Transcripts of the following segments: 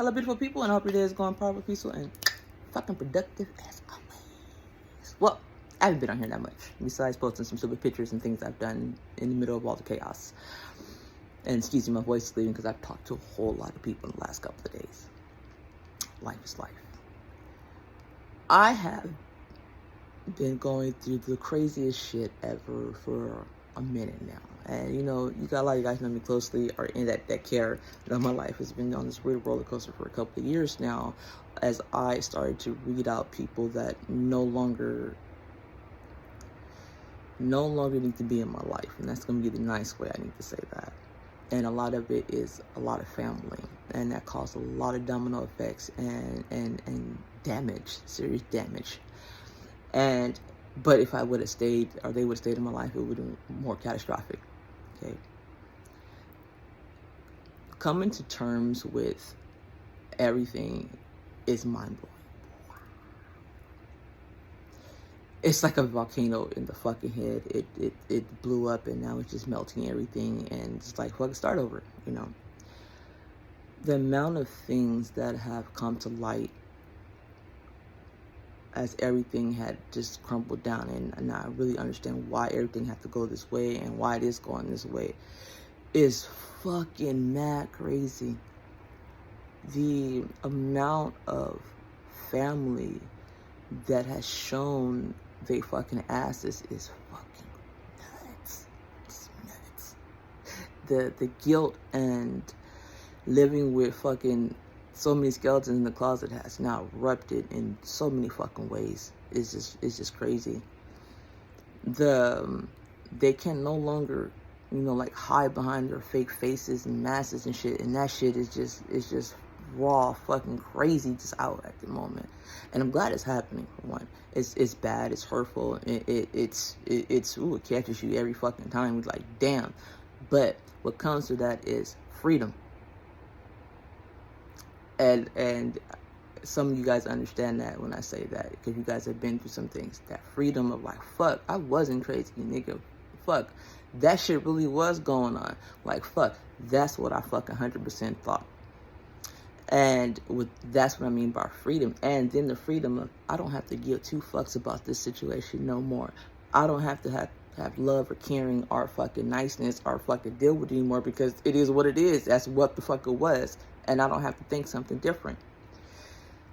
Hello, beautiful people, and I hope your day is going proper, peaceful, and fucking productive as always. Well, I haven't been on here that much, besides posting some stupid pictures and things I've done in the middle of all the chaos. And excuse me, my voice is leaving because I've talked to a whole lot of people in the last couple of days. Life is life. I have been going through the craziest shit ever for a minute now. And you know, you got a lot of you guys know me closely, or in that care that my life has been on this weird roller coaster for a couple of years now, as I started to weed out people that no longer need to be in my life. And that's gonna be the nice way I need to say that. And a lot of it is a lot of family, and that caused a lot of domino effects and damage, serious damage. But if I would have stayed, or they would have stayed in my life, it would have been more catastrophic. Okay. Coming to terms with everything is mind blowing. It's like a volcano in the fucking head. It blew up, and now it's just melting everything, and it's like, fucking start over, you know. The amount of things that have come to light as everything had just crumbled down, and I really understand why everything had to go this way and why it is going this way, is fucking mad crazy. The amount of family that has shown they fucking asses is fucking nuts. It's nuts. The guilt and living with fucking so many skeletons in the closet has now erupted in so many fucking ways. It's just crazy. They can no longer, you know, like hide behind their fake faces and masks and shit, and that shit is just raw fucking crazy just out at the moment. And I'm glad it's happening, for one. It's bad, it's hurtful, it catches you every fucking time. It's like, damn. But what comes to that is freedom. And some of you guys understand that when I say that, because you guys have been through some things. That freedom of like, fuck, I wasn't crazy, nigga. Fuck, that shit really was going on. Like, fuck, that's what I fucking 100% thought. And that's what I mean by freedom. And then the freedom of, I don't have to give two fucks about this situation no more. I don't have to have love or caring or fucking niceness or fucking deal with it anymore, because it is what it is. That's what the fuck it was. And I don't have to think something different.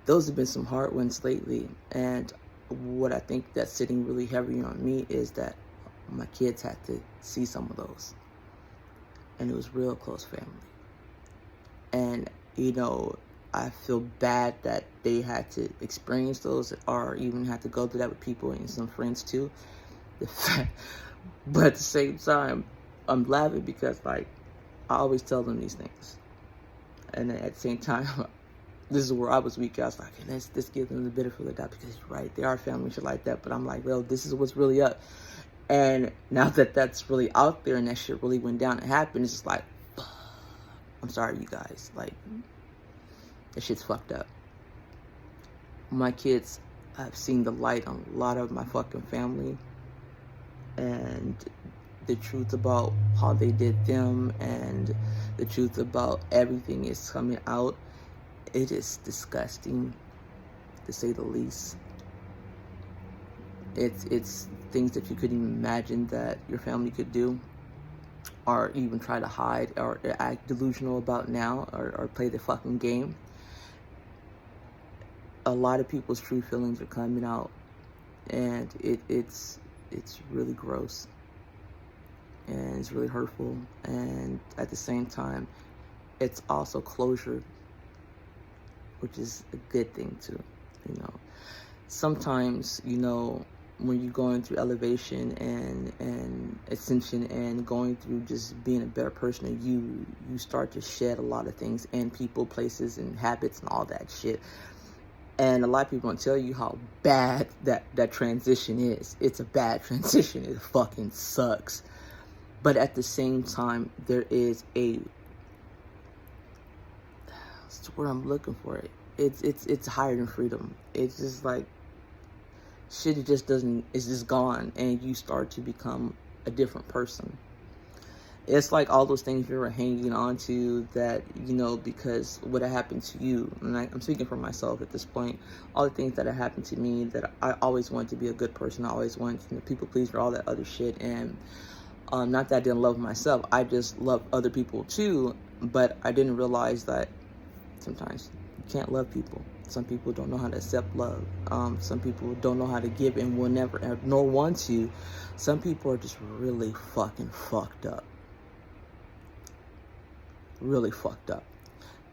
Those have been some hard ones lately. And what I think that's sitting really heavy on me is that my kids had to see some of those. And it was real close family. And, you know, I feel bad that they had to experience those, or even had to go through that with people and some friends too. But at the same time, I'm laughing because, like, I always tell them these things. And then at the same time, this is where I was weak. I was like, okay, let's give them the benefit of the doubt, because you're right, they are family, shit like that. But I'm like, well, this is what's really up. And now that that's really out there and that shit really went down and happened, it's just like, I'm sorry, you guys. Like, that shit's fucked up. My kids have seen the light on a lot of my fucking family, and the truth about how they did them, and the truth about everything is coming out. It is disgusting, to say the least. It's things that you couldn't even imagine that your family could do, or even try to hide, or act delusional about now, or play the fucking game. A lot of people's true feelings are coming out, and it's really gross, and it's really hurtful, and at the same time, it's also closure, which is a good thing too, you know. Sometimes, you know, when you're going through elevation and ascension and going through just being a better person, you start to shed a lot of things, and people, places, and habits and all that shit. And a lot of people don't tell you how bad that transition is. It's a bad transition. It fucking sucks. But at the same time, there is that's where I'm looking for it. It's higher than freedom. It's just like, shit, it's just gone, and you start to become a different person. it's like all those things you were hanging on to that, you know, because what had happened to you, and I'm speaking for myself at this point, all the things that had happened to me, that I always wanted to be a good person, I always wanted to, you know, people pleaser, all that other shit, and not that I didn't love myself, I just love other people too, but I didn't realize that sometimes you can't love people. Some people don't know how to accept love. Some people don't know how to give and will never, nor want to. Some people are just really fucking fucked up. Really fucked up.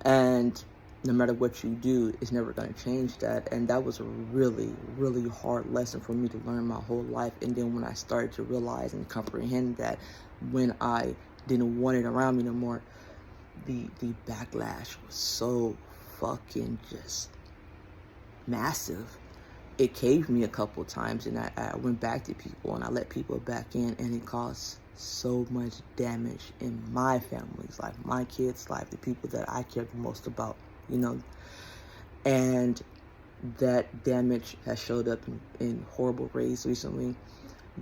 And no matter what you do, it's never going to change that. And that was a really, really hard lesson for me to learn my whole life. And then when I started to realize and comprehend that, when I didn't want it around me no more, the backlash was so fucking just massive. It caved me a couple of times, and I went back to people and I let people back in, and it caused so much damage in my family's life, my kids' life, the people that I care the most about, you know. And that damage has showed up in horrible ways recently.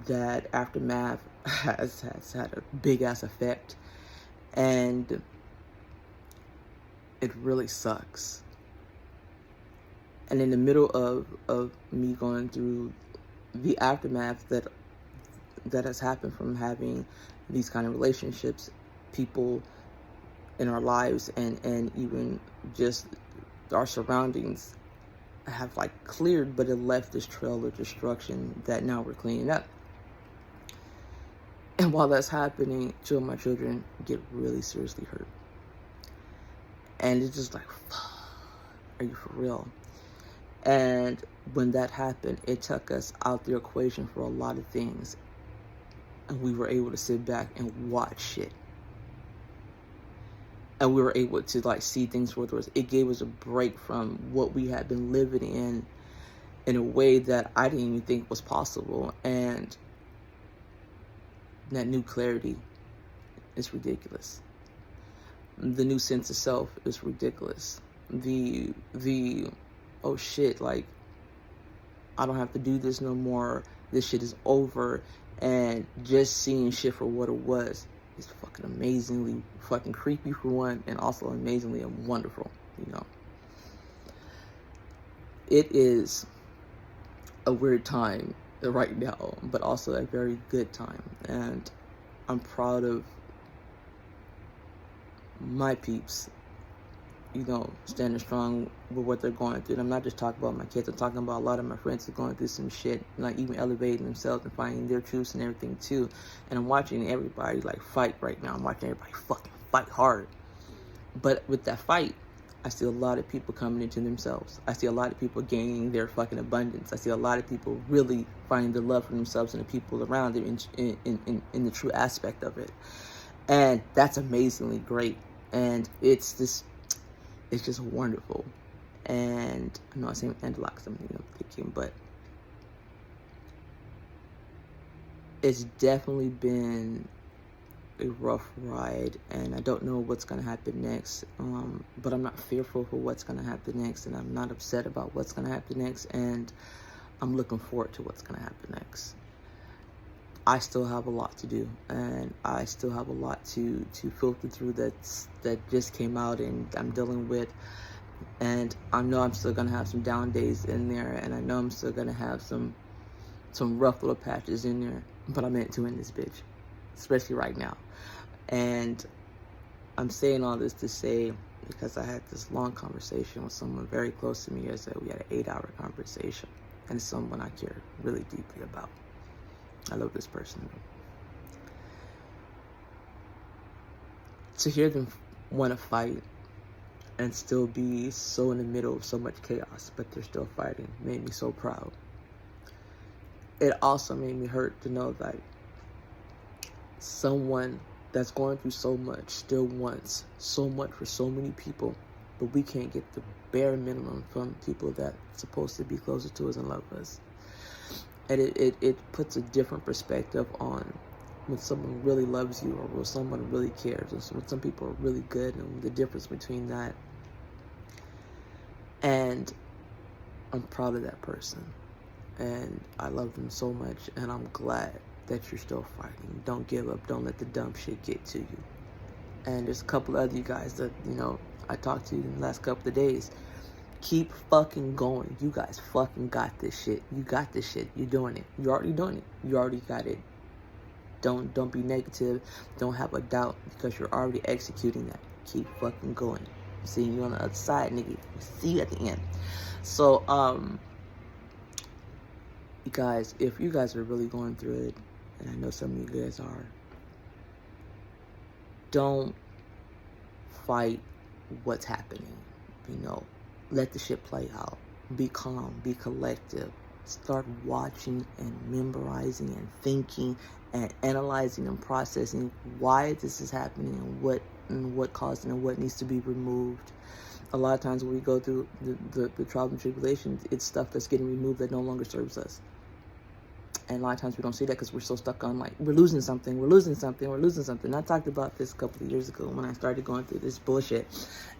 That aftermath has had a big ass effect, and it really sucks. And in the middle of me going through the aftermath that has happened from having these kind of relationships, people in our lives, and even just our surroundings have like cleared, but it left this trail of destruction that now we're cleaning up. And while that's happening, two of my children get really seriously hurt. And it's just like, fuck, are you for real? And when that happened, it took us out the equation for a lot of things. And we were able to sit back and watch shit. And we were able to like see things for what it was. It gave us a break from what we had been living in a way that I didn't even think was possible. And that new clarity is ridiculous. The new sense of self is ridiculous. The oh shit, like, I don't have to do this no more. This shit is over. And just seeing shit for what it was is fucking amazingly fucking creepy for one, and also amazingly wonderful, you know. It is a weird time right now, but also a very good time. And I'm proud of my peeps, you know, standing strong with what they're going through. And I'm not just talking about my kids, I'm talking about a lot of my friends who are going through some shit, like even elevating themselves and finding their truths and everything too. And I'm watching everybody like fight right now. I'm watching everybody fucking fight hard. But with that fight, I see a lot of people coming into themselves. I see a lot of people gaining their fucking abundance. I see a lot of people really finding the love for themselves and the people around them in the true aspect of it. And that's amazingly great. And it's just wonderful. And I'm not saying end like something I'm thinking, but it's definitely been a rough ride, and I don't know what's gonna happen next. But I'm not fearful for what's gonna happen next, and I'm not upset about what's gonna happen next, and I'm looking forward to what's gonna happen next. I still have a lot to do, and I still have a lot to filter through that just came out and I'm dealing with. And I know I'm still gonna have some down days in there, and I know I'm still gonna have some rough little patches in there, but I'm into in this bitch, especially right now. And I'm saying all this to say, because I had this long conversation with someone very close to me yesterday. We had an 8-hour conversation, and it's someone I care really deeply about. I love this person. To hear them want to fight and still be so in the middle of so much chaos, but they're still fighting, made me so proud. It also made me hurt to know that someone that's going through so much still wants so much for so many people, but we can't get the bare minimum from people that's supposed to be closer to us and love us. And it puts a different perspective on when someone really loves you, or when someone really cares, or when some people are really good, and the difference between that. And I'm proud of that person, and I love them so much, and I'm glad that you're still fighting. Don't give up. Don't let the dumb shit get to you. And there's a couple other you guys that, you know, I talked to in the last couple of days. Keep fucking going. You guys fucking got this shit. You got this shit. You're doing it. You're already doing it. You already got it. Don't be negative. Don't have a doubt because you're already executing that. Keep fucking going. Seeing you on the other side, nigga. See you at the end. So, you guys, if you guys are really going through it, and I know some of you guys are, don't fight what's happening. You know, let the shit play out. Be calm, be collective. Start watching and memorizing and thinking and analyzing and processing why this is happening and what caused it and what needs to be removed. A lot of times when we go through the trials and tribulations, it's stuff that's getting removed that no longer serves us. And a lot of times we don't see that because we're so stuck on, like, we're losing something, we're losing something, we're losing something. I talked about this a couple of years ago when I started going through this bullshit.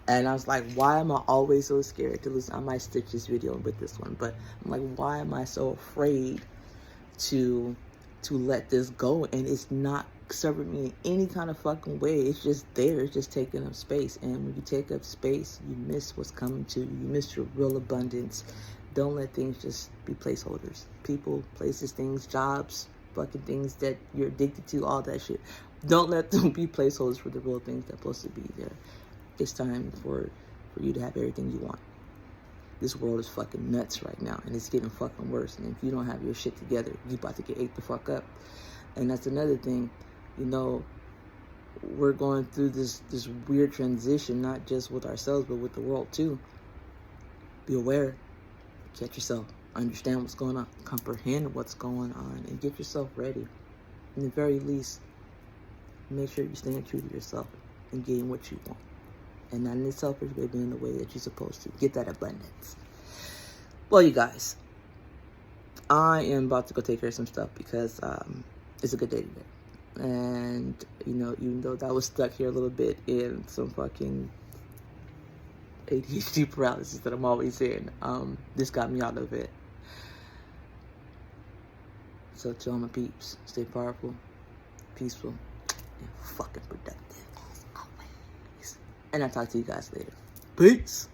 And I was like, why am I always so scared to lose? I might stitch this video with this one. But I'm like, why am I so afraid to let this go? And it's not serving me in any kind of fucking way. It's just there. It's just taking up space. And when you take up space, you miss what's coming to you. You miss your real abundance. Don't let things just be placeholders. People, places, things, jobs, fucking things that you're addicted to, all that shit. Don't let them be placeholders for the real things that are supposed to be there. It's time for you to have everything you want. This world is fucking nuts right now, and it's getting fucking worse. And if you don't have your shit together, you about to get ate the fuck up. And that's another thing, you know, we're going through this weird transition, not just with ourselves, but with the world too. Be aware. Catch yourself, understand what's going on, comprehend what's going on, and get yourself ready. In the very least, make sure you're staying true to yourself and getting what you want. And not in a selfish way, but in the way that you're supposed to. Get that abundance. Well, you guys, I am about to go take care of some stuff because it's a good day today. And, you know, even though that was stuck here a little bit in some fucking ADHD paralysis that I'm always in, this got me out of it. So to all my peeps, stay powerful, peaceful, and fucking productive as always. And I'll talk to you guys later. Peace.